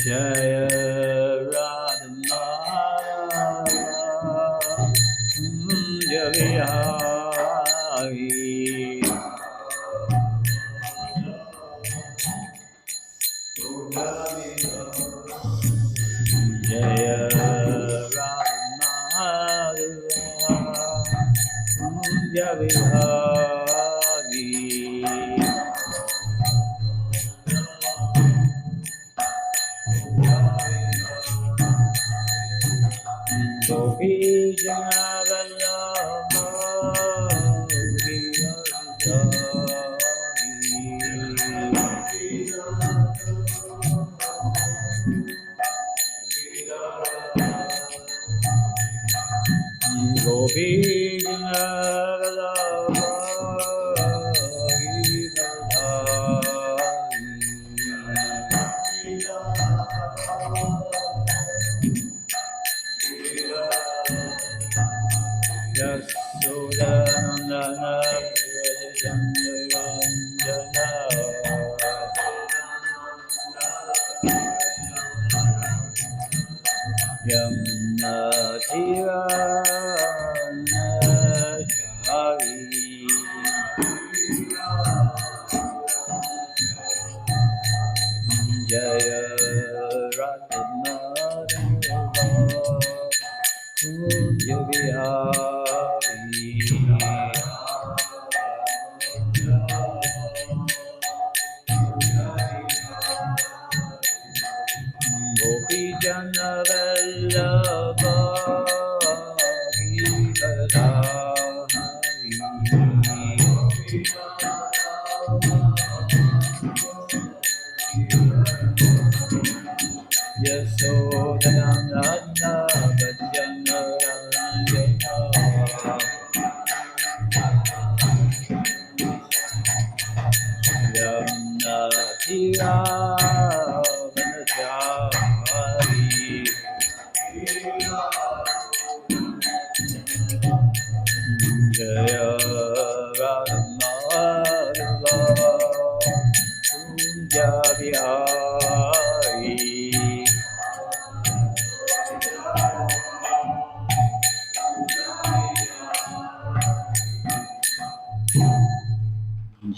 Jaya Radha Jaya Jaya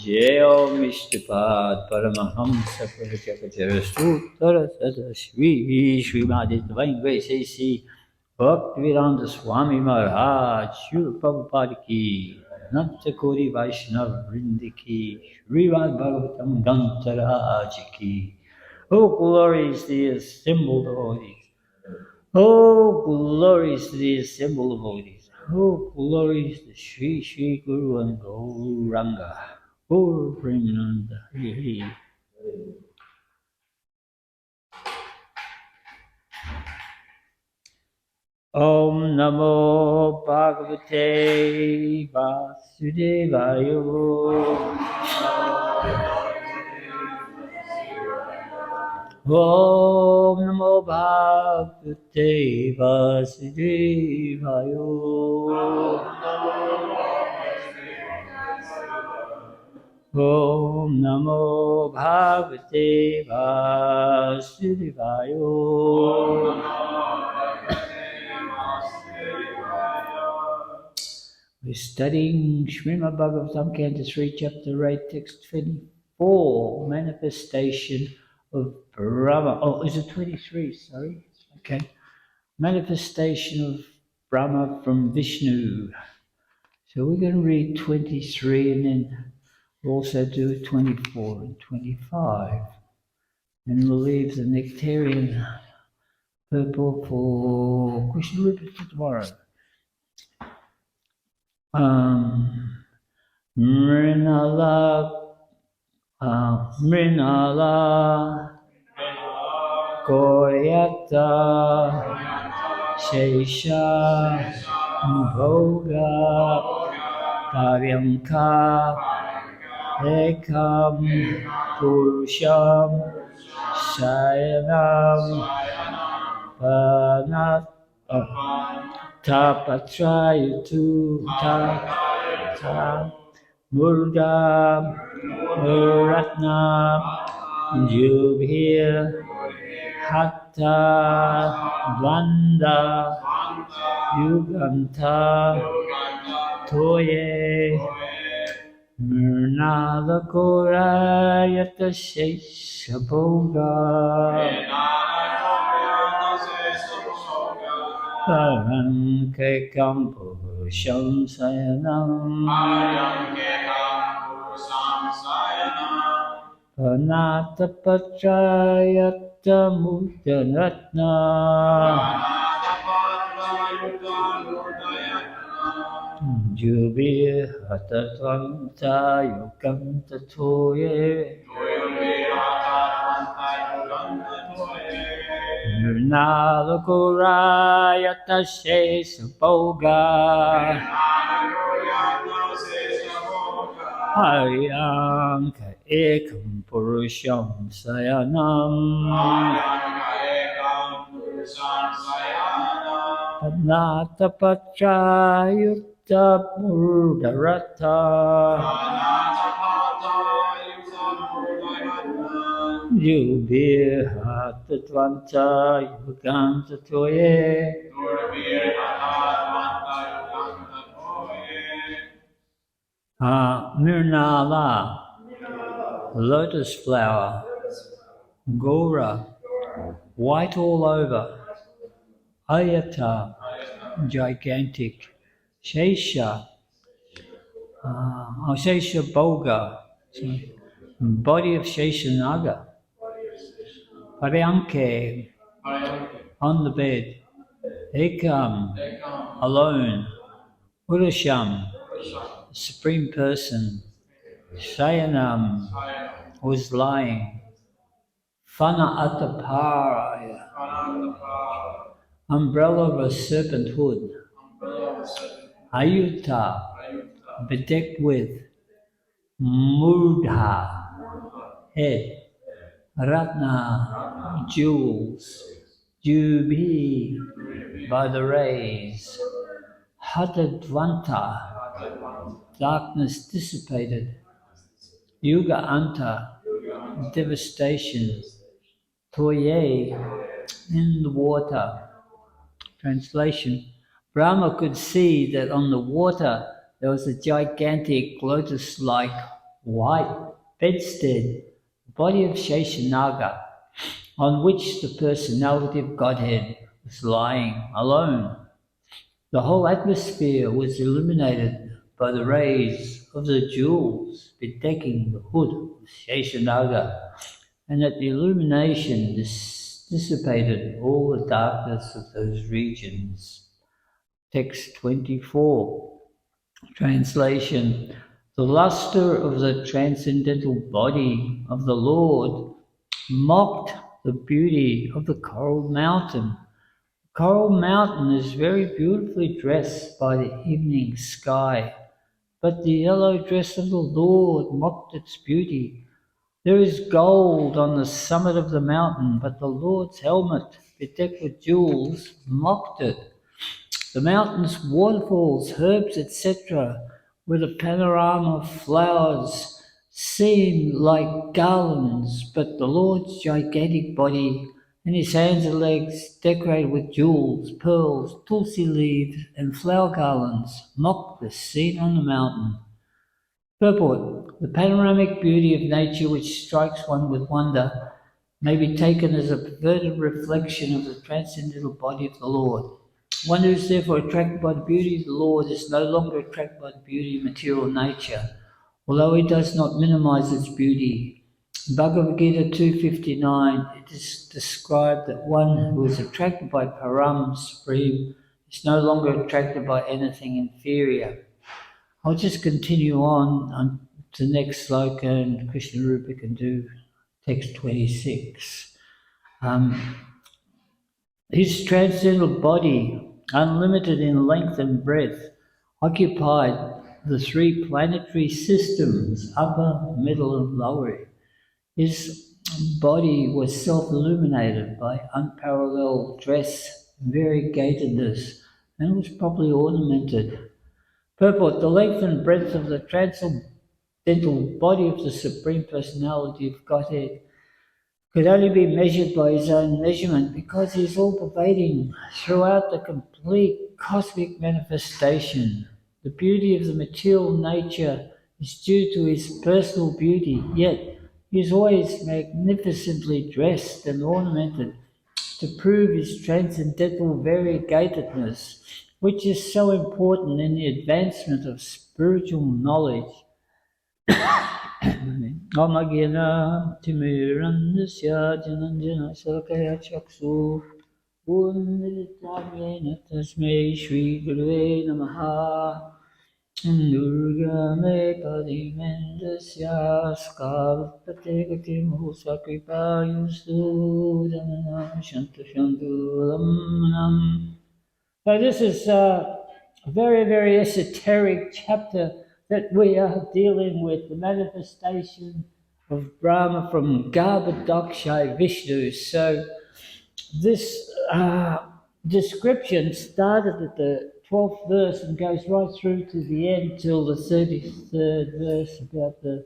Jaya Mishtapad Paramahamsa Purachakachara Suttara Sadashvi Srimad Divine Grace A.C. Bhaktivedanta Swami Maharaj Srila Prabhupada Ki Nanta Kori Vaishnava Vrinda Ki Srimad Bhagavatam Gantaraj Ki. Oh, glories to the assembled devotees. Oh, glories to the assembled devotees. Oh, glories to Sri Sri Guru and Gauranga. Oh, Premananda. Hari Hari. Om Namo Bhagavate Vasudevaya. Om Namo Bhagavate Vasudevaya. Om Namo Bhagavate Vasudevaya. We're studying Srimad Bhagavatam, Canto 3, Chapter 8, Text 24, Manifestation of Brahma. Oh, is it 23? Sorry. Okay. Manifestation of Brahma from Vishnu. So we're going to read 23 and then we'll also do 24 and 25. And we'll leave the nectarian purple for Krishna Rupa for tomorrow. Mrinala Koryata Shesha Bhoga Kavyamka Ekam Purusham Shayanam Panat Tapatrayatu Ta Murga Ratna Jubhir Hatta Dvanda Yuganta Toye Murnalakora Yataseshabhoga Parankekam Purusham Sayanam Panatapatrayata Mudyanatna Jubir Hatatvanta Yukam Tatoye Nalakurayata Shesabhoga Haryanka Ekam Purusham Sayanam Panatapatrayutta Murdarata Yubir Hatatvanta Yuganta Toye Mirnala, lotus flower, Gora, white all over, Ayata, gigantic, Shesha, Shesha Boga, body of Sheshanaga, Paryanke, on the bed, Ekam, alone, Urasham, Supreme Person, Shayanam, was lying, Fana Ataparaya, umbrella of a serpent hood, Ayuta, bedecked with, Murdha, head, Ratna, jewels, Jubi, by the rays, Hatadvanta, darkness dissipated, Yuga Anta, devastation, Toye, in the water. Translation, Brahma could see that on the water there was a gigantic lotus-like white bedstead, body of Sheshanaga, on which the personality of Godhead was lying alone. The whole atmosphere was illuminated by the rays of the jewels bedecking the hood of Sheshanaga, and that the illumination dissipated all the darkness of those regions. Text 24. Translation. The luster of the transcendental body of the Lord mocked the beauty of the coral mountain. Coral Mountain is very beautifully dressed by the evening sky, but the yellow dress of the Lord mocked its beauty. There is gold on the summit of the mountain, but the Lord's helmet, bedecked with jewels, mocked it. The mountain's waterfalls, herbs, etc., with a panorama of flowers, seem like garlands, but the Lord's gigantic body and his hands and legs, decorated with jewels, pearls, tulsi leaves, and flower garlands, mock the scene on the mountain. Purport. The panoramic beauty of nature which strikes one with wonder may be taken as a perverted reflection of the transcendental body of the Lord. One who is therefore attracted by the beauty of the Lord is no longer attracted by the beauty of material nature, although he does not minimize its beauty. In Bhagavad Gita 259, it is described that one who is attracted by Param Supreme is no longer attracted by anything inferior. I'll just continue on to the next sloka, and Krishna Rupa can do text 26. His transcendental body, unlimited in length and breadth, occupied the three planetary systems, upper, middle, and lower. His body was self-illuminated by unparalleled dress and variegatedness, and was properly ornamented. Purport, the length and breadth of the transcendental body of the Supreme Personality of Godhead could only be measured by his own measurement because he is all pervading throughout the complete cosmic manifestation. The beauty of the material nature is due to his personal beauty, yet he is always magnificently dressed and ornamented to prove his transcendental variegatedness, which is so important in the advancement of spiritual knowledge. Amagena Timirandasya Jananjana Salakaya Chaksu Unditamena Tasmei Shri Gurve Namaha Durga Me Padimendasya Skalpate Gatimusa Kripa Yusu Janana Shantu Shantu Lamnam. So this is a very, very esoteric chapter that we are dealing with, the manifestation of Brahma from Garbhodaksha Vishnu. So this description started at the 12th verse and goes right through to the end till the 33rd verse about the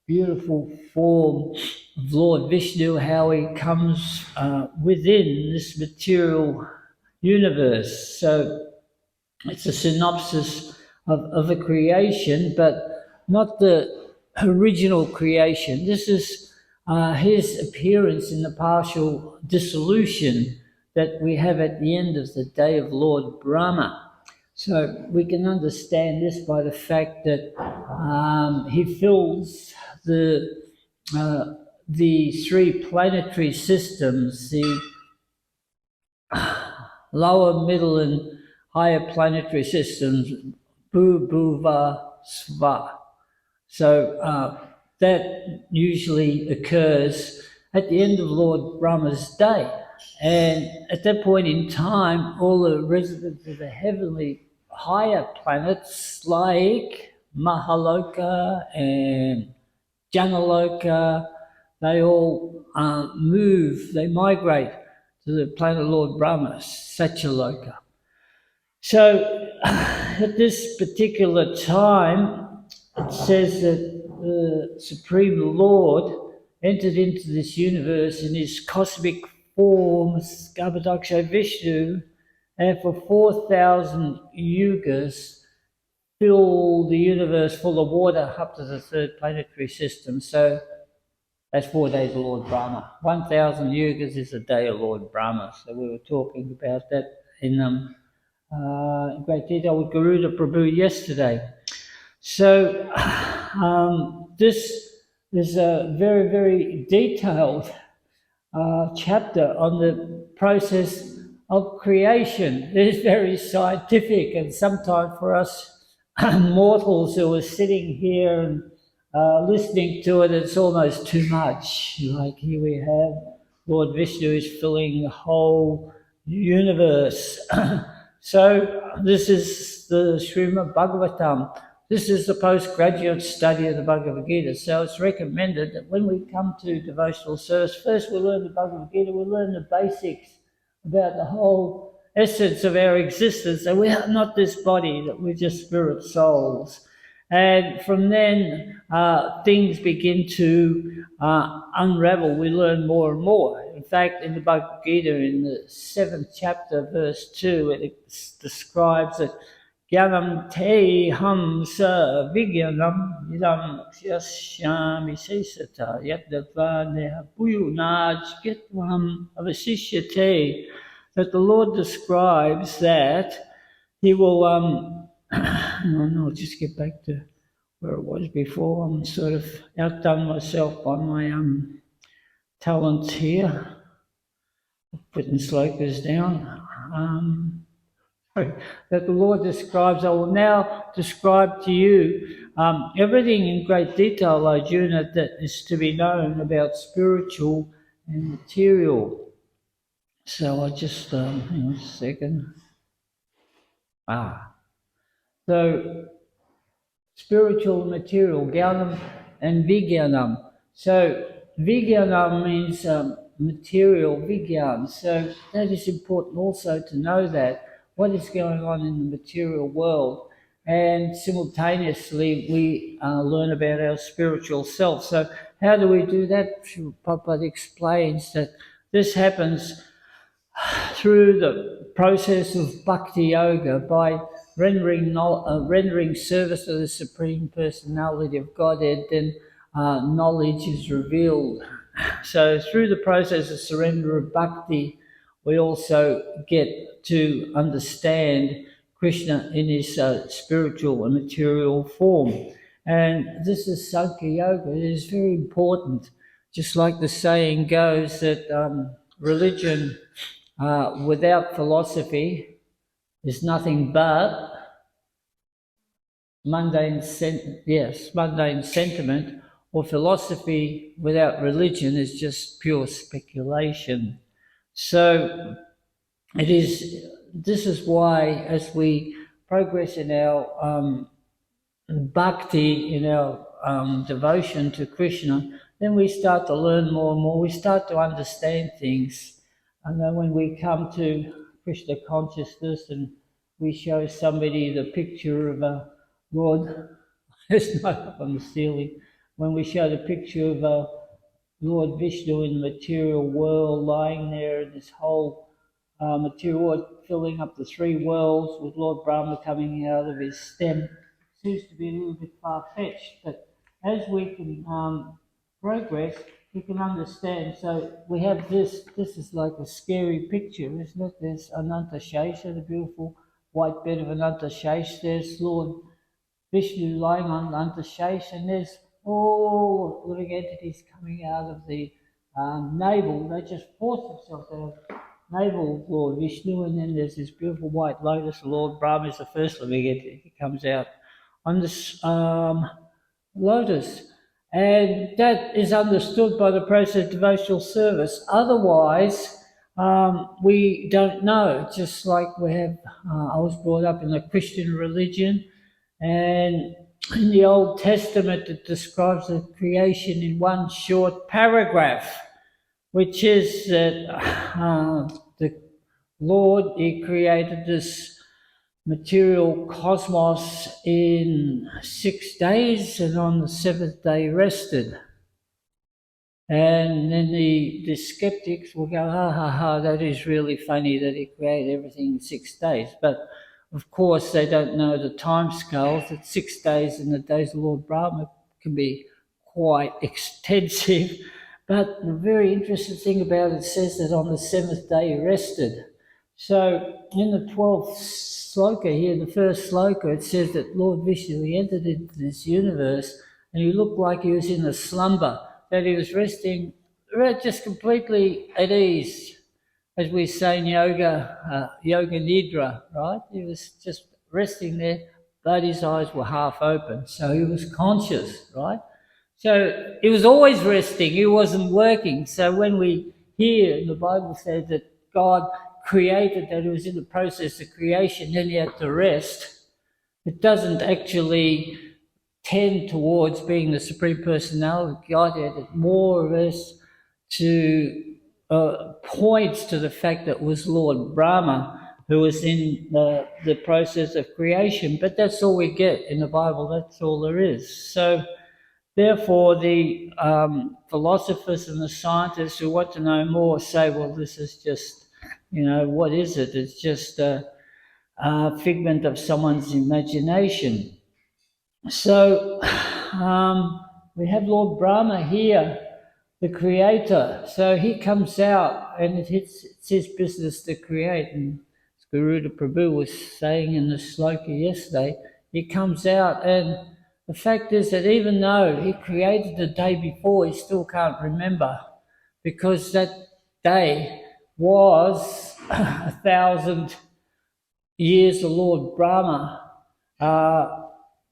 beautiful form of Lord Vishnu, how he comes within this material universe. So it's a synopsis of a creation, but not the original creation. This is his appearance in the partial dissolution that we have at the end of the day of Lord Brahma. So we can understand this by the fact that he fills the three planetary systems, the lower, middle, and higher planetary systems, Bhu, Bhuva, Sva. So that usually occurs at the end of Lord Brahma's day. And at that point in time, all the residents of the heavenly higher planets like Mahaloka and Janaloka, they all move, they migrate to the planet Lord Brahma, Satyaloka. So at this particular time, it says that the Supreme Lord entered into this universe in his cosmic form, Garbhodaksha Vishnu, and for 4,000 yugas filled the universe full of water up to the third planetary system. So that's 4 days of Lord Brahma. 1,000 yugas is a day of Lord Brahma. So we were talking about that in great detail with Garuda Prabhu yesterday. So this is a very, very detailed chapter on the process of creation. It is very scientific, and sometimes for us mortals who are sitting here and listening to it, it's almost too much. Like here we have Lord Vishnu is filling the whole universe. So this is the Srimad Bhagavatam. This is the postgraduate study of the Bhagavad Gita. So it's recommended that when we come to devotional service, first we'll learn the Bhagavad Gita, we'll learn the basics about the whole essence of our existence, that we are not this body, that we're just spirit souls. And from then, things begin to unravel. We learn more and more. In fact, in the Bhagavad Gita, in the 7th chapter, verse 2, it describes that Gyanam te ham sa vigyanam idam yashyami sesata yadava neha puyunaj getvam avasishyate. That the Lord describes that he will no, I'll just get back to where it was before. I'm sort of outdone myself by my talents here. Putting slokas down. That the Lord describes, I will now describe to you everything in great detail, Arjuna, that is to be known about spiritual and material. So I'll just, hang on a second. So spiritual and material, Gyanam and Vijnanam. So Vijnanam means material, Vijnan. So that is important also to know that what is going on in the material world. and simultaneously we learn about our spiritual self. So how do we do that? Prabhupada explains that this happens through the process of bhakti yoga by rendering service to the Supreme Personality of Godhead, then knowledge is revealed. So through the process of surrender of bhakti, we also get to understand Krishna in his spiritual and material form. And this is Sankhya Yoga. It is very important. Just like the saying goes that religion without philosophy is nothing but mundane sentiment, or philosophy without religion is just pure speculation. So it is. This is why, as we progress in our bhakti, in our devotion to Krishna, then we start to learn more and more. We start to understand things. And then when we come to Krishna consciousness and we show somebody the picture of a Lord, it's not up on the ceiling. When we show the picture of a Lord Vishnu in the material world lying there in this whole material world, filling up the three worlds with Lord Brahma coming out of his stem, seems to be a little bit far-fetched, but as we can progress, we can understand. So we have this is like a scary picture, isn't it? There's Ananta Shesha, the beautiful white bed of Ananta Shesha. There's Lord Vishnu lying on Ananta Shesha, and there's all living entities coming out of the navel. They just force themselves out of navel of Lord Vishnu, and then there's this beautiful white lotus. Lord Brahma is the first living entity. He comes out on this lotus. And that is understood by the process of devotional service. Otherwise, we don't know. Just like we have, I was brought up in the Christian religion, and in the Old Testament it describes the creation in one short paragraph, which is that the Lord, he created this material cosmos in 6 days, and on the seventh day rested. And then the skeptics will go, ha ha ha, that is really funny that he created everything in 6 days. But of course they don't know the time scales, that 6 days in the days of Lord Brahma can be quite extensive. But the very interesting thing about it says that on the seventh day he rested. So in the 12th sloka here, the first sloka, it says that Lord Vishnu, he entered into this universe and he looked like he was in a slumber, that he was resting just completely at ease, as we say in yoga, yoga nidra, right? He was just resting there, but his eyes were half open, so he was conscious, right? So he was always resting, he wasn't working. So when we hear in the Bible says that God created, that he was in the process of creation, then he had to rest, it doesn't actually tend towards being the Supreme Personality of Godhead. It more or less to points to the fact that it was Lord Brahma who was in the process of creation. But that's all we get in the Bible, that's all there is. So therefore, the philosophers and the scientists who want to know more say, well, this is just, what is it? It's just a figment of someone's imagination. So we have Lord Brahma here, the creator. So he comes out and it's his business to create. And as Guru Prabhu was saying in the sloka yesterday, he comes out, and the fact is that even though he created the day before, he still can't remember, because that day was 1,000 years of Lord Brahma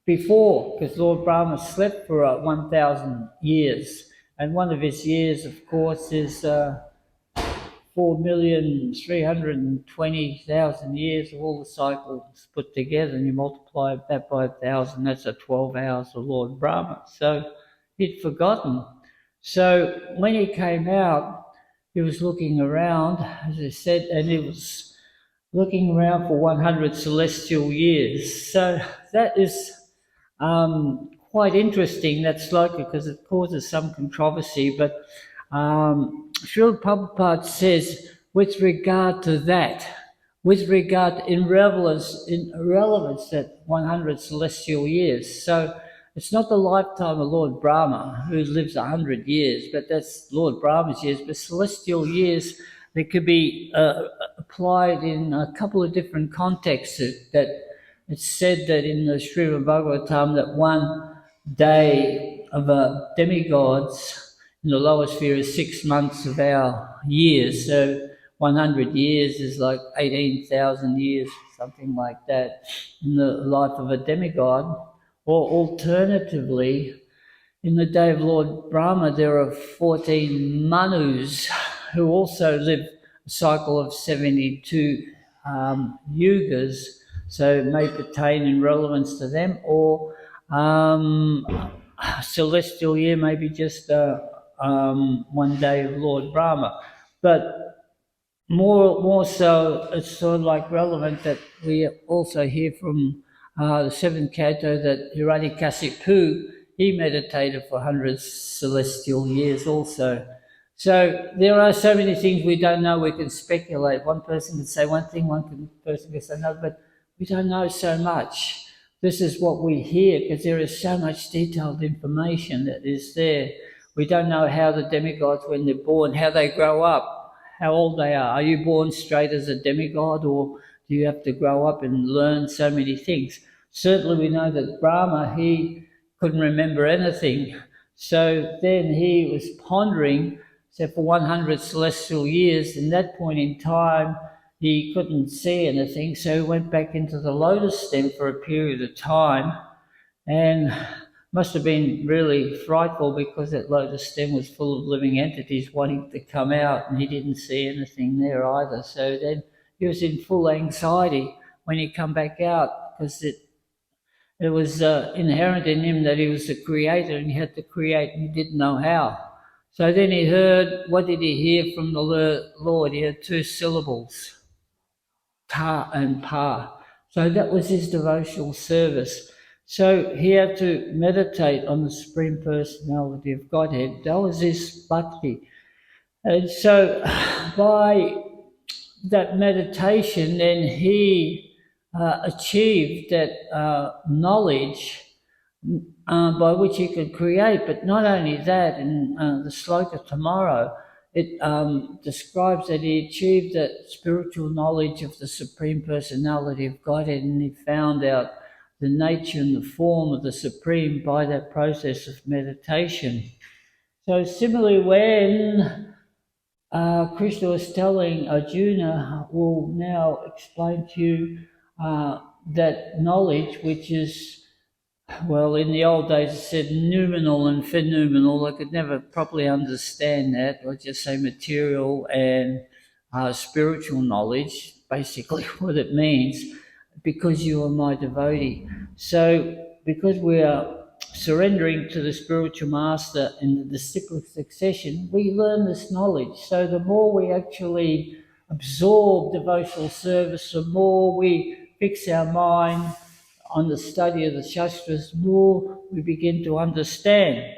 before, because Lord Brahma slept for 1,000 years. And one of his years, of course, is 4,320,000 years of all the cycles put together, and you multiply that by 1,000, that's 12 hours of Lord Brahma. So he'd forgotten. So when he came out, he was looking around, as I said, and he was looking around for 100 celestial years. So that is quite interesting, that sloka, because it causes some controversy. But Srila Prabhupada says, with regard to that, with regard in relevance that 100 celestial years. So it's not the lifetime of Lord Brahma, who lives 100 years, but that's Lord Brahma's years. But celestial years, they could be applied in a couple of different contexts. That it's said that in the Srimad Bhagavatam that one day of a demigod's in the lower sphere is 6 months of our years. So 100 years is like 18,000 years, something like that, in the life of a demigod. Or alternatively, in the day of Lord Brahma, there are 14 Manus who also live a cycle of 72 yugas, so it may pertain in relevance to them, or celestial year, maybe just one day of Lord Brahma. But more so, it's sort of like relevant that we also hear from the seventh canto that Hiranyakasipu, he meditated for 100 celestial years also. So there are so many things we don't know. We can speculate. One person can say one thing, person can say another, but we don't know so much. This is what we hear because there is so much detailed information that is there. We don't know how the demigods, when they're born, how they grow up, how old they are. Are you born straight as a demigod, or do you have to grow up and learn so many things? Certainly we know that Brahma, he couldn't remember anything. So then he was pondering, so for 100 celestial years, in that point in time, he couldn't see anything, so he went back into the lotus stem for a period of time, and must have been really frightful because that lotus stem was full of living entities wanting to come out, and he didn't see anything there either. So then he was in full anxiety when he come back out, because it was inherent in him that he was the creator and he had to create, and he didn't know how. So then he heard, what did he hear from the Lord? He heard two syllables, ta and pa. So that was his devotional service. So he had to meditate on the Supreme Personality of Godhead. That was his bhakti. And so by that meditation, then he achieved that knowledge by which he could create. But not only that, in the sloka tomorrow, it describes that he achieved that spiritual knowledge of the Supreme Personality of Godhead, and he found out the nature and the form of the Supreme by that process of meditation. So similarly, when Krishna was telling Arjuna, will now explain to you that knowledge, which is, well, in the old days it said noumenal and phenomenal. I could never properly understand that. I just say material and spiritual knowledge, basically what it means, because you are my devotee. So because we are surrendering to the spiritual master in the disciplic succession, we learn this knowledge. So the more we actually absorb devotional service, the more we fix our mind on the study of the Shastras, more we begin to understand.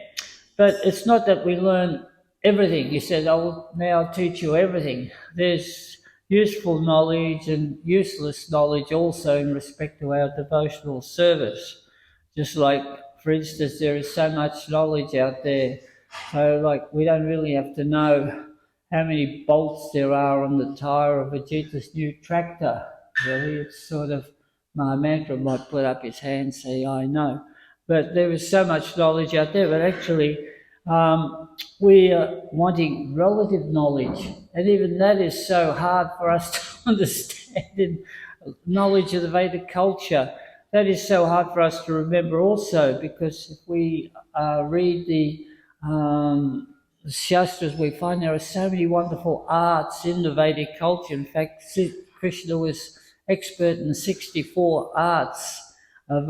But it's not that we learn everything. He said, I will now teach you everything. There's useful knowledge and useless knowledge also in respect to our devotional service. Just like, for instance, there is so much knowledge out there. So, like, we don't really have to know how many bolts there are on the tire of Vegeta's new tractor. Really, it's sort of, Mahamantra might put up his hand and say, I know. But there is so much knowledge out there, but actually we are wanting relative knowledge. And even that is so hard for us to understand in knowledge of the Vedic culture. That is so hard for us to remember also, because if we read the Shastras, we find there are so many wonderful arts in the Vedic culture. In fact, Krishna was expert in 64 arts of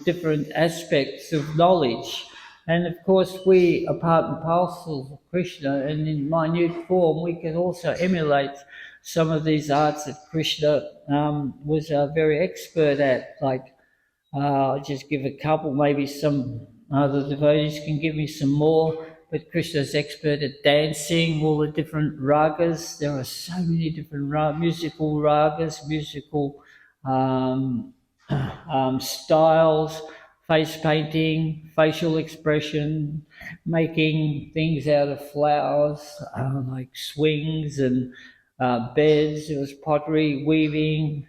different aspects of knowledge. And of course, we are part and parcel of Krishna, and in minute form, we can also emulate some of these arts that Krishna was very expert at. Like, I'll just give a couple, maybe some other devotees can give me some more. But Krishna's expert at dancing, all the different ragas. There are so many different musical ragas, musical um, styles, face painting, facial expression, making things out of flowers, like swings and beds. There was pottery, weaving,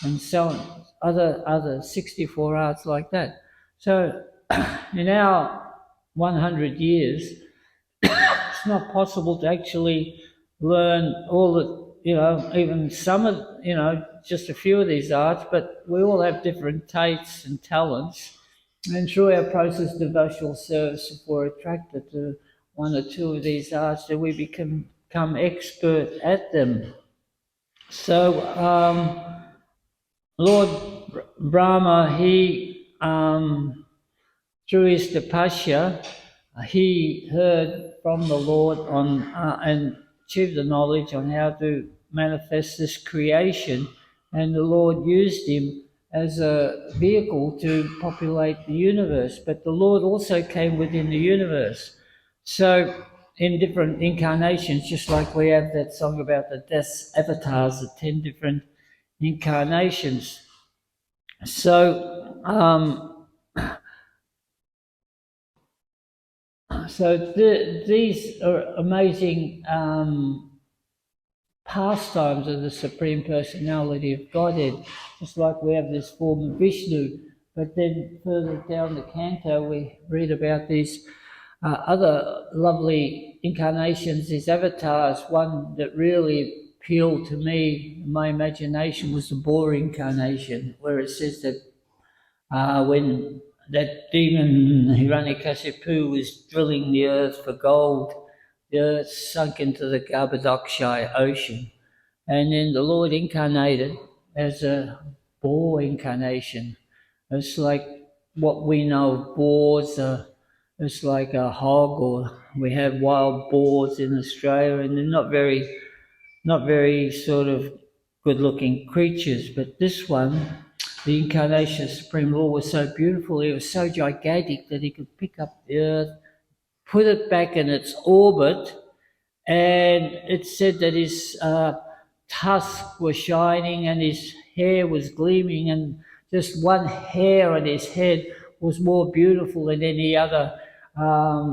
and so on. Other 64 arts like that. So in our 100 years, it's not possible to actually learn all the, even some of, just a few of these arts, but we all have different tastes and talents. And through our process of devotional service, if we're attracted to one or two of these arts, then we become expert at them. So Lord Brahma, he through his tapasya, he heard from the Lord on and achieved the knowledge on how to manifest this creation, and the Lord used him as a vehicle to populate the universe. But the Lord also came within the universe. So in different incarnations, just like we have that song about the 10 avatars, the 10 different incarnations. So these are amazing pastimes of the Supreme Personality of Godhead, just like we have this form of Vishnu. But then further down the canto, we read about these other lovely incarnations, these avatars. One that really appealed to me, my imagination, was the boar incarnation, where it says that when that demon Hiranyakasipu was drilling the earth for gold, the earth sunk into the Garbhodakshaya ocean. And then the Lord incarnated as a boar incarnation. It's like what we know of boars. It's like a hog, or we have wild boars in Australia, and they're not very sort of good-looking creatures. But this one, the incarnation of Supreme Lord, was so beautiful. He was so gigantic that he could pick up the earth, put it back in its orbit, and it said that his tusks were shining and his hair was gleaming, and just one hair on his head was more beautiful than any other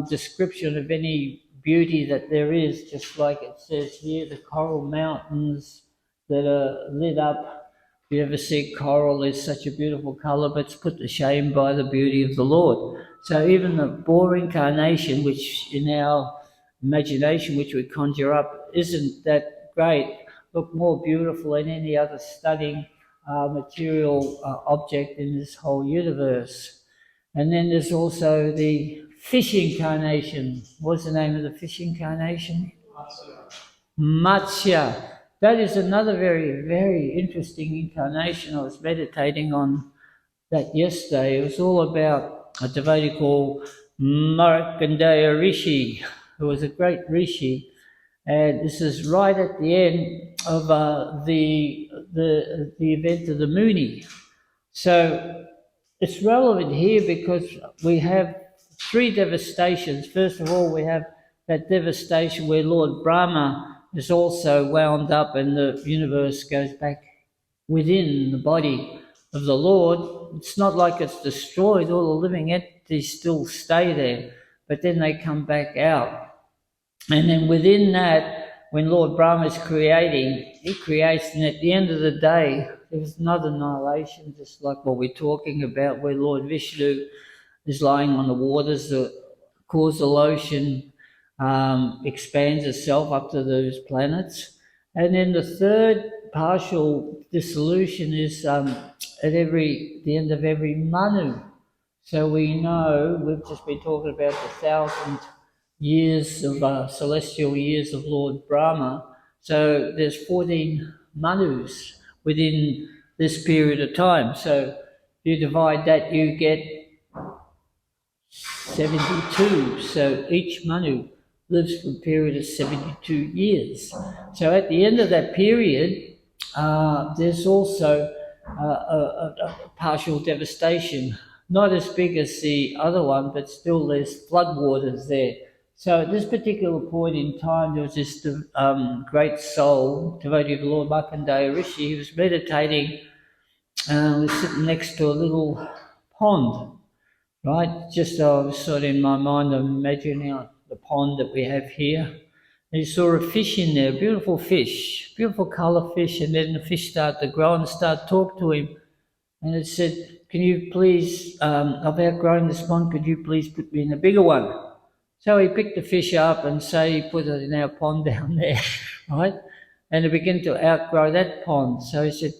description of any beauty that there is, just like it says here, the coral mountains that are lit up. If you ever see coral, it's such a beautiful colour, but it's put to shame by the beauty of the Lord. So even the boar incarnation, which in our imagination, which we conjure up, isn't that great, look more beautiful than any other stunning material object in this whole universe. And then there's also the fish incarnation. What's the name of the fish incarnation? Matsya. That is another very, very interesting incarnation. I was meditating on that yesterday. It was all about a devotee called Markandeya Rishi, who was a great rishi. And this is right at the end of the event of the Muni. So it's relevant here because we have three devastations. First of all, we have that devastation where Lord Brahma is also wound up and the universe goes back within the body of the Lord. It's not like it's destroyed. All the living entities still stay there, but then they come back out. And then within that, when Lord Brahma is creating, he creates, and at the end of the day, there's not annihilation, just like what we're talking about, where Lord Vishnu is lying on the waters, the causal ocean expands itself up to those planets. And then the third partial dissolution is at the end of every Manu. So we know, we've just been talking about the 1,000 years of celestial years of Lord Brahma. So there's 14 Manus within this period of time. So you divide that, you get 72. So each Manu lives for a period of 72 years. So at the end of that period, there's also a partial devastation, not as big as the other one, but still there's floodwaters there. So at this particular point in time, there was this great soul, devotee of the Lord Markandeya Rishi. He was meditating, was sitting next to a little pond, right? Just I was sort of in my mind, I'm imagining the pond that we have here. And he saw a fish in there, beautiful fish, beautiful colour fish, and then the fish started to grow and started to talk to him. And it said, can you please, I've outgrown this pond, could you please put me in a bigger one? So he picked the fish up and say he put it in our pond down there, right? And it began to outgrow that pond. So he said,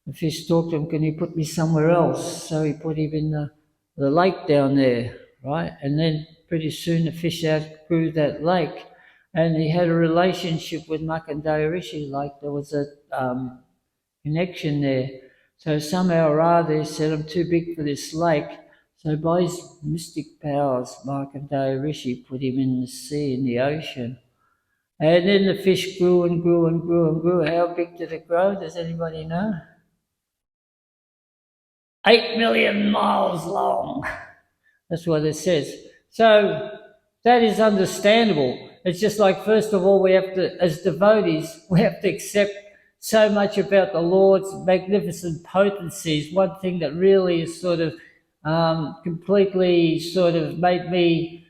the fish talked to him, can you put me somewhere else? So he put him in the lake down there, right? And then pretty soon the fish outgrew that lake. And he had a relationship with Markandeya Rishi, like there was a connection there. So somehow or other he said, I'm too big for this lake. So by his mystic powers, Markandeya Rishi put him in the sea, in the ocean. And then the fish grew and grew and grew and grew. How big did it grow? Does anybody know? 8 million miles long. That's what it says. So that is understandable. It's just like, first of all, we have to, as devotees, we have to accept so much about the Lord's magnificent potencies. One thing that really is sort of completely sort of made me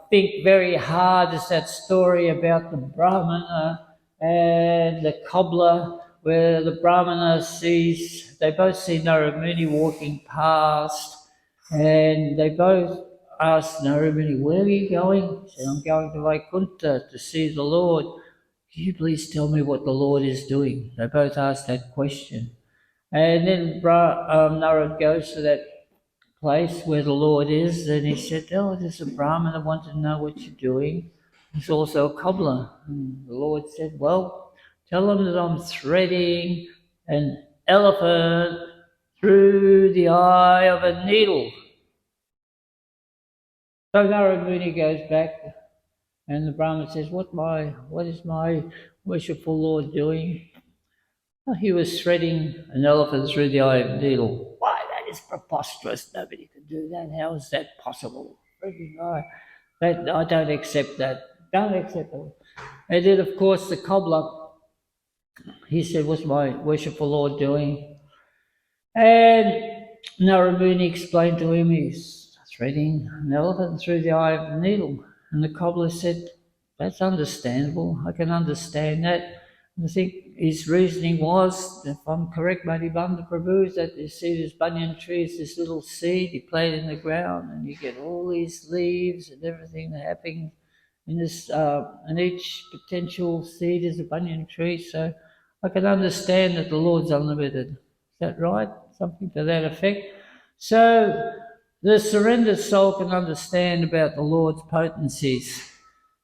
think very hard is that story about the Brahmana and the cobbler, where the Brahmana sees, they both see Narada walking past, and they both ask Narada, where are you going? He said, I'm going to Vaikuntha to see the Lord. Can you please tell me what the Lord is doing? They both asked that question. And then Narada goes to that place where the Lord is, and he said, oh, there's a Brahmin, I want to know what you're doing. He's also a cobbler. And the Lord said, well, tell him that I'm threading an elephant through the eye of a needle. So Narada Muni goes back, and the Brahmin says, what is my worshipful Lord doing? Oh, he was threading an elephant through the eye of a needle. Why, that is preposterous. Nobody could do that. How is that possible? I don't accept that. Don't accept it. And then, of course, the cobbler, he said, what's my worshipful Lord doing? And Narada Muni explained to him, he's threading an elephant through the eye of a needle. And the cobbler said, that's understandable. I can understand that. I think his reasoning was, if I'm correct, Madhibanda Prabhu, is that you see this banyan tree, it's this little seed, you plant it in the ground, and you get all these leaves and everything that happens in this, and each potential seed is a banyan tree. So I can understand that the Lord's unlimited. Is that right? Something to that effect. So the surrendered soul can understand about the Lord's potencies.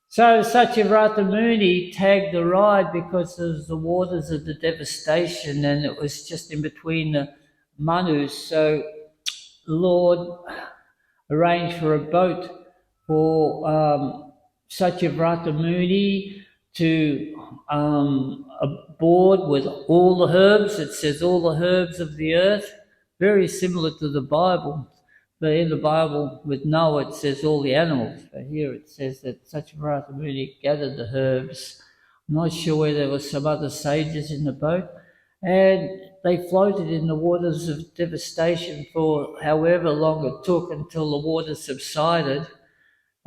So Satyavrata Muni tagged the ride because of the waters of the devastation, and it was just in between the Manus. So the Lord arranged for a boat for Satyavrata Muni to aboard with all the herbs. It says all the herbs of the earth, very similar to the Bible. But in the Bible, with Noah, it says all the animals. But here it says that Satyavrata Muni gathered the herbs. I'm not sure whether there were some other sages in the boat. And they floated in the waters of devastation for however long it took until the waters subsided.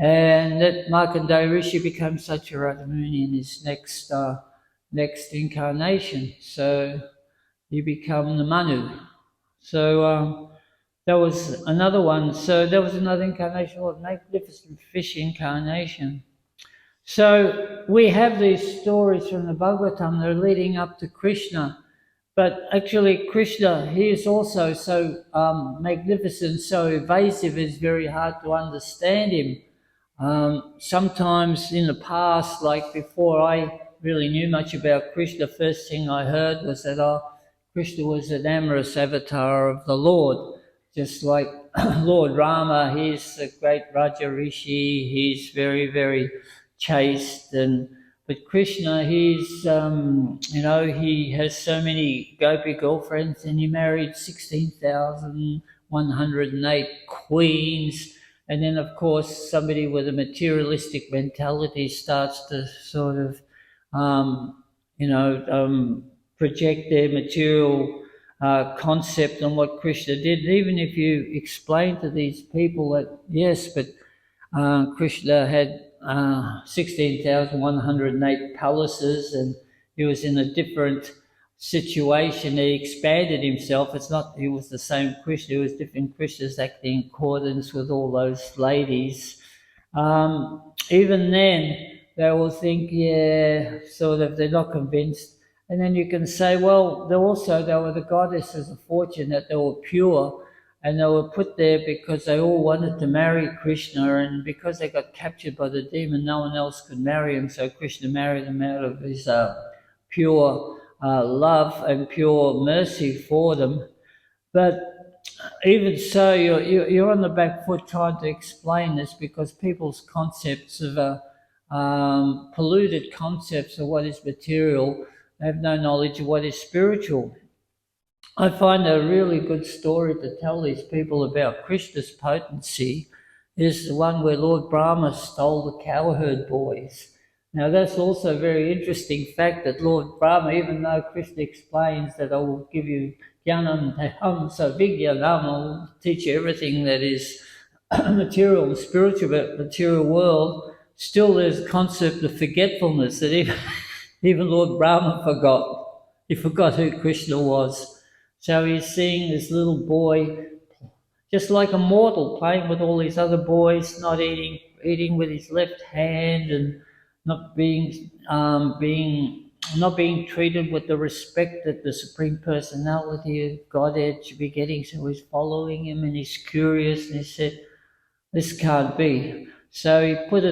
And that Markandeya Rishi became Satyavrata Muni in his next incarnation. So he became the Manu. So that was another one. So there was another incarnation, a magnificent fish incarnation. So we have these stories from the Bhagavatam that are leading up to Krishna. But actually Krishna, he is also so magnificent, so evasive, it's very hard to understand him. Sometimes in the past, like before I really knew much about Krishna, the first thing I heard was that Krishna was an amorous avatar of the Lord. Just like Lord Rama, he's a great Raja Rishi, he's very, very chaste, but Krishna, he's he has so many gopi girlfriends, and he married 16,108 queens. And then, of course, somebody with a materialistic mentality starts to sort of, project their material concept on what Krishna did. And even if you explain to these people that, yes, but Krishna had 16,108 palaces, and he was in a different situation. He expanded himself. It's not he was the same Krishna. It was different Krishnas acting in accordance with all those ladies. Even then, they will think, yeah, sort of, they're not convinced. And then you can say, well, they were the goddesses of fortune, that they were pure, and they were put there because they all wanted to marry Krishna, and because they got captured by the demon, no one else could marry him, so Krishna married them out of his pure love and pure mercy for them. But even so, you're on the back foot trying to explain this, because people's concepts of polluted concepts of what is material, they have no knowledge of what is spiritual. I find a really good story to tell these people about Krishna's potency is the one where Lord Brahma stole the cowherd boys. Now that's also a very interesting fact, that Lord Brahma, even though Krishna explains that I will give you Jnanam Teham Savigyanam, I will teach you everything that is material and spiritual about the material world, still there's a concept of forgetfulness that even Lord Brahma forgot. He forgot who Krishna was. So he's seeing this little boy, just like a mortal, playing with all these other boys, not eating with his left hand, and not being treated with the respect that the Supreme Personality of Godhead should be getting. So he's following him, and he's curious, and he said, "This can't be." So he put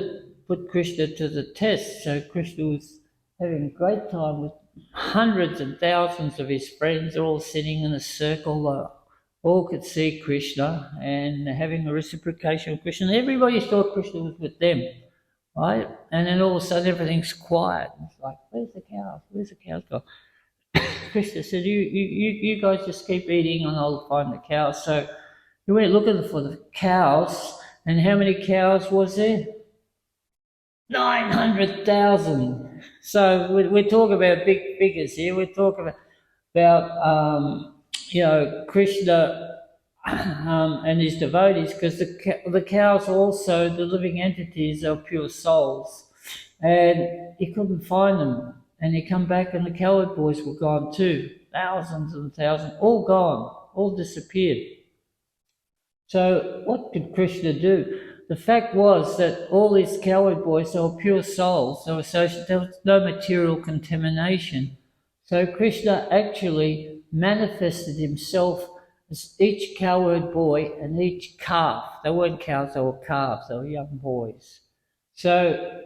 Krishna to the test. So Krishna was having a great time with hundreds and thousands of his friends, all sitting in a circle. All could see Krishna and having a reciprocation of Krishna. Everybody thought Krishna was with them, right? And then all of a sudden everything's quiet. It's like, where's the cows? Where's the cows go? Krishna said, you guys just keep eating and I'll find the cows. So he went looking for the cows, and how many cows was there? 900,000. So we're talking about big figures here. We're talking about Krishna and his devotees, because the cows are also the living entities are pure souls, and he couldn't find them. And he come back, and the cowherd boys were gone too. Thousands and thousands, all gone, all disappeared. So what could Krishna do? The fact was that all these cowherd boys, they were pure souls. They were there was no material contamination. So Krishna actually manifested himself as each cowherd boy and each calf. They weren't cows, they were calves, they were young boys. So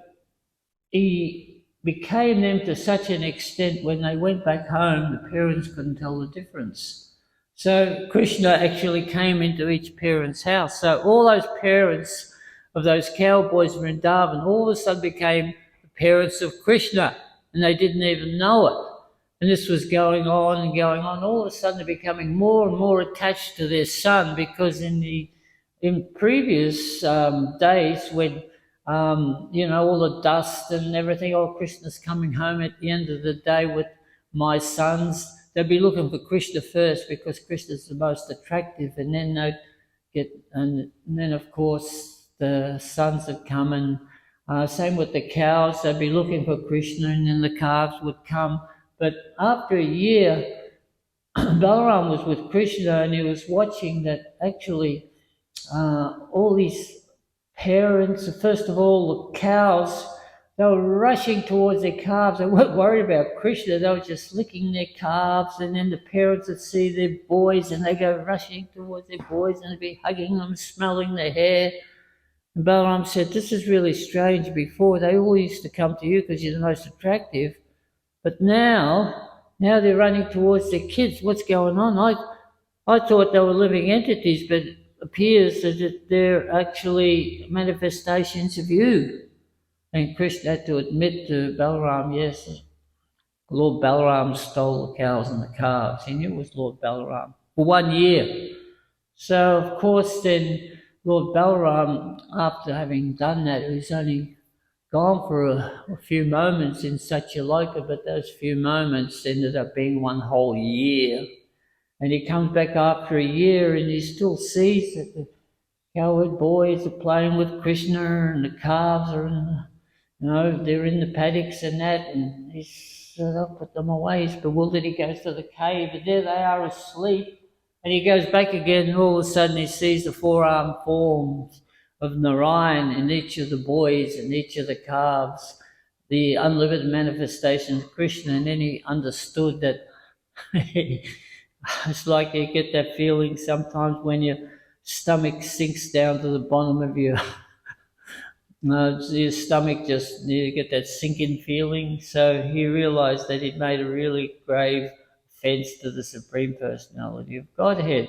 he became them to such an extent, when they went back home, the parents couldn't tell the difference. So Krishna actually came into each parent's house. So all those parents of those cowboys in Vrindavan all of a sudden became the parents of Krishna, and they didn't even know it. And this was going on and going on. All of a sudden they're becoming more and more attached to their son, because in previous days when all the dust and everything, Krishna's coming home at the end of the day with my sons, they'd be looking for Krishna first, because Krishna's the most attractive, and then and then of course the sons would come, and same with the cows, they'd be looking for Krishna, and then the calves would come. But after a year, Balaram was with Krishna, and he was watching that actually all these parents, first of all the cows, they were rushing towards their calves. They weren't worried about Krishna. They were just licking their calves, and then the parents would see their boys, and they go rushing towards their boys, and they'd be hugging them, smelling their hair. And Balaram said, "This is really strange. Before, they all used to come to you because you're the most attractive, but now they're running towards their kids. What's going on? I thought they were living entities, but it appears that they're actually manifestations of you." And Krishna had to admit to Balaram, yes, Lord Balaram stole the cows and the calves. He knew it was Lord Balaram for 1 year. So, of course, then Lord Balaram, after having done that, he was only gone for a few moments in Satyaloka, but those few moments ended up being 1 whole year. And he comes back after a year and he still sees that the cowherd boys are playing with Krishna and the calves are in the, they're in the paddocks and that, and he's I'll put them away. He's bewildered. He goes to the cave, and there they are asleep. And he goes back again, and all of a sudden he sees the four-armed forms of Narayan in each of the boys and each of the calves, the unlimited manifestation of Krishna, and then he understood that it's like you get that feeling sometimes when your stomach sinks down to the bottom of your your stomach, just you get that sinking feeling. So he realized that he'd made a really grave offense to the Supreme Personality of Godhead.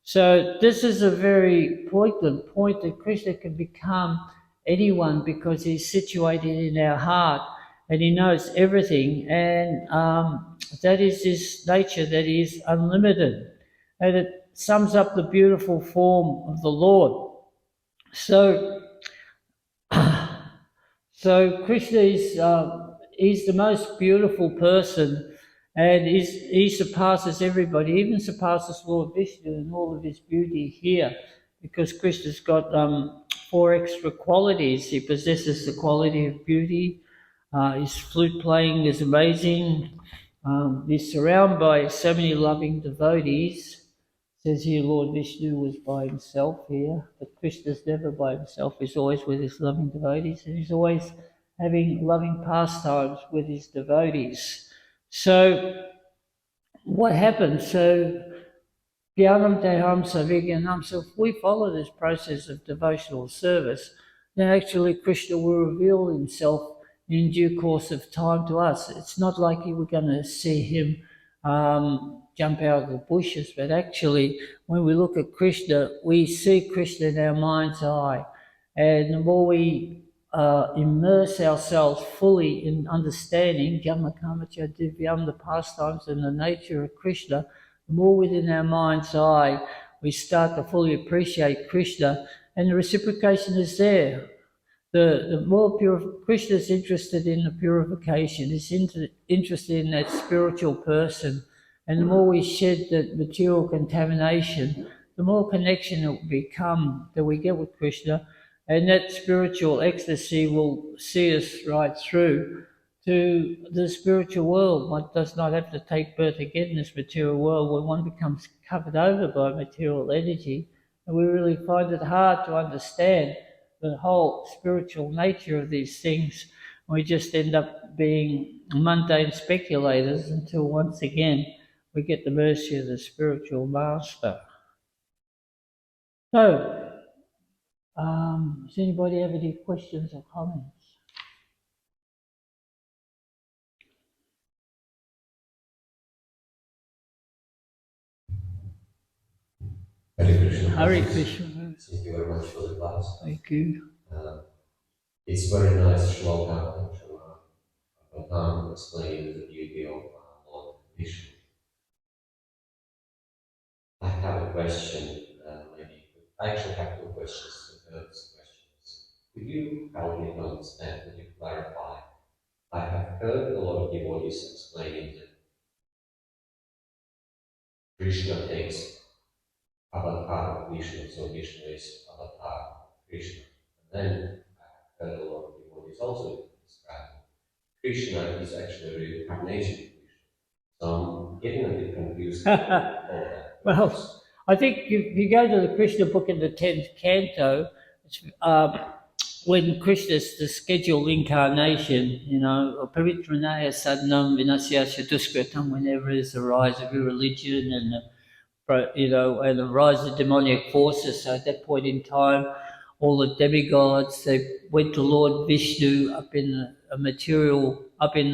So this is a very poignant point that Krishna can become anyone because he's situated in our heart and he knows everything, and that is his nature, that he is unlimited, and it sums up the beautiful form of the Lord. So so Krishna is he's the most beautiful person, and he surpasses everybody, even surpasses Lord Vishnu in all of his beauty here, because Krishna's got 4 extra qualities. He possesses the quality of beauty. His flute playing is amazing. He's surrounded by so many loving devotees. Says here Lord Vishnu was by himself here, but Krishna's never by himself. He's always with his loving devotees, and he's always having loving pastimes with his devotees. So what happens? So Gyanam Deham Savigyanam. So if we follow this process of devotional service, then actually Krishna will reveal himself in due course of time to us. It's not like we're going to see him jump out of the bushes, but actually when we look at Krishna, we see Krishna in our mind's eye. And the more we immerse ourselves fully in understanding Jamakamacha Divyam, the pastimes and the nature of Krishna, the more within our mind's eye we start to fully appreciate Krishna, and the reciprocation is there. The more pure Krishna is interested in the purification, is interested in that spiritual person, and the more we shed that material contamination, the more connection it will become that we get with Krishna, and that spiritual ecstasy will see us right through to the spiritual world. One does not have to take birth again in this material world when one becomes covered over by material energy, and we really find it hard to understand the whole spiritual nature of these things. We just end up being mundane speculators until once again we get the mercy of the spiritual master. So, does anybody have any questions or comments? Hare Krishna. Hare Krishna. Thank you very much for the class. Thank you. It's very nice shloka from Bhagavatam explaining the beauty of Lord Vishnu. I have a question, maybe. I actually have 2 questions. The first question is, could you help me to understand, could you clarify? I have heard a lot of devotees explaining that Krishna takes avatar of Vishnu, so Vishnu is avatar of Krishna. And then I have heard a lot of devotees also describing Krishna is actually a reincarnation of Vishnu. So I'm getting a bit confused about all that. Well, I think if you go to the Krishna book in the 10th canto, when Krishna's the scheduled incarnation, Paritranaya Sadnam Vinasya Chatuskratam, whenever there's a rise of irreligion and and the rise of demonic forces. So at that point in time, all the demigods, they went to Lord Vishnu up in a material, up in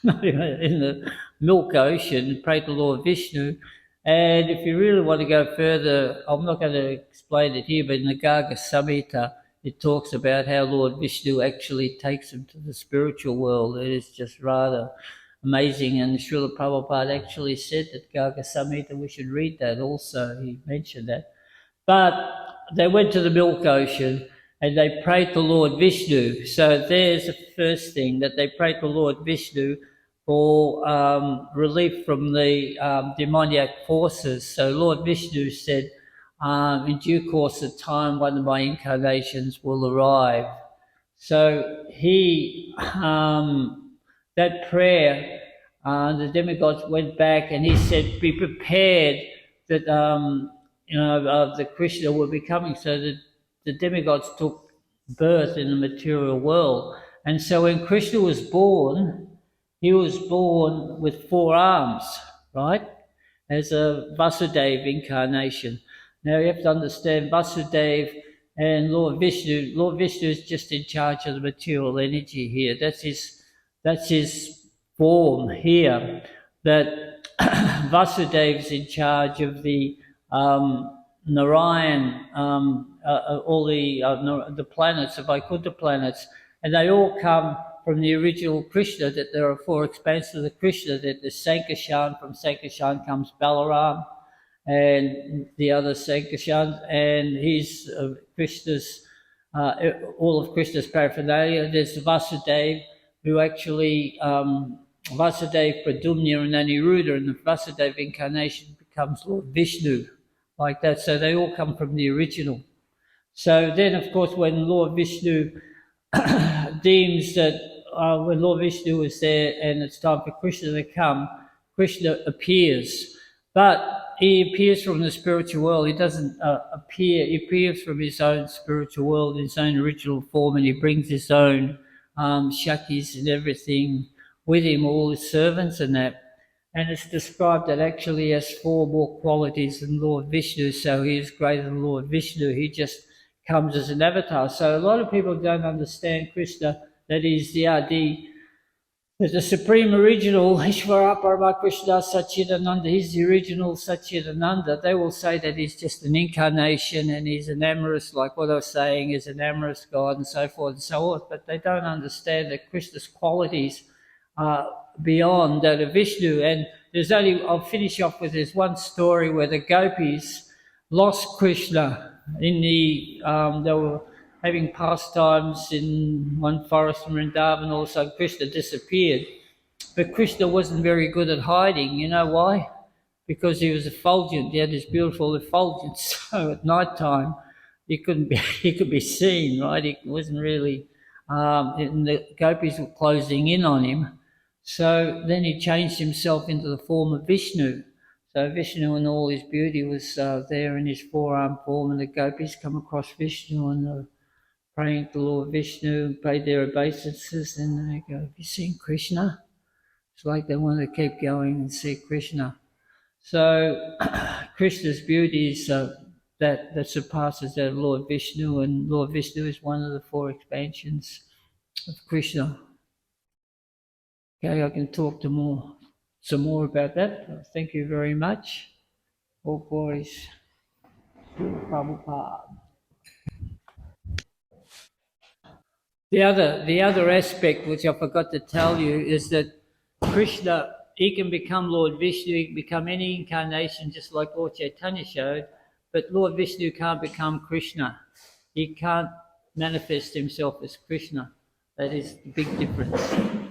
in the milk ocean, prayed to Lord Vishnu. And if you really want to go further, I'm not going to explain it here, but in the Garga Samhita, it talks about how Lord Vishnu actually takes him to the spiritual world. It is just rather amazing. And Srila Prabhupada actually said that Garga Samhita, we should read that also. He mentioned that. But they went to the Milk Ocean and they prayed to Lord Vishnu. So there's the first thing, that they prayed to Lord Vishnu for relief from the demoniac forces. So Lord Vishnu said, in due course of time, one of my incarnations will arrive. So that prayer, the demigods went back and he said, be prepared that, the Krishna will be coming. So that the demigods took birth in the material world. And so when Krishna was born, he was born with 4 arms, right? As a Vasudeva incarnation. Now you have to understand Vasudeva and Lord Vishnu. Lord Vishnu is just in charge of the material energy here. That's his form here. That Vasudeva is in charge of the Narayan, all the planets, the Vaikuntha planets, and they all come from the original Krishna. That there are 4 expanses of Krishna. That the Sankashan, from Sankashan comes Balaram, and the other Sankashan, and he's Krishna's, all of Krishna's paraphernalia. There's Vasudeva, who actually Vasudeva, Pradyumna, and Aniruddha, and the Vasudeva incarnation becomes Lord Vishnu, like that. So they all come from the original. So then, of course, when Lord Vishnu deems that when Lord Vishnu is there and it's time for Krishna to come, Krishna appears. But he appears from the spiritual world. He doesn't appear. He appears from his own spiritual world, his own original form, and he brings his own Shaktis and everything with him, all his servants and that. And it's described that actually he has 4 more qualities than Lord Vishnu, so he is greater than Lord Vishnu. He just comes as an avatar. So a lot of people don't understand Krishna, that he's the supreme original, Ishvara Paramakrishna Satchidananda. He's the original Satchidananda. They will say that he's just an incarnation and he's an amorous, like what I was saying, is an amorous God and so forth and so on. But they don't understand that Krishna's qualities are beyond that of Vishnu. And I'll finish off with this one story where the gopis lost Krishna in they were having pastimes in one forest in Vrindavan. All of a sudden Krishna disappeared. But Krishna wasn't very good at hiding. You know why? Because he was effulgent. He had this beautiful effulgence. So at night time, he could be seen, right? He wasn't really, and the gopis were closing in on him. So then he changed himself into the form of Vishnu. So Vishnu in all his beauty was there in his 4-arm form, and the gopis come across Vishnu and praying to Lord Vishnu, paid their obeisances, and they go, have you seen Krishna? It's like they want to keep going and see Krishna. So Krishna's beauty is that surpasses that of Lord Vishnu, and Lord Vishnu is one of the 4 expansions of Krishna. Okay, I can talk some more about that. Thank you very much. All glories to Prabhupada. The other aspect which I forgot to tell you is that Krishna, he can become Lord Vishnu, he can become any incarnation just like Lord Chaitanya showed, but Lord Vishnu can't become Krishna. He can't manifest himself as Krishna. That is the big difference.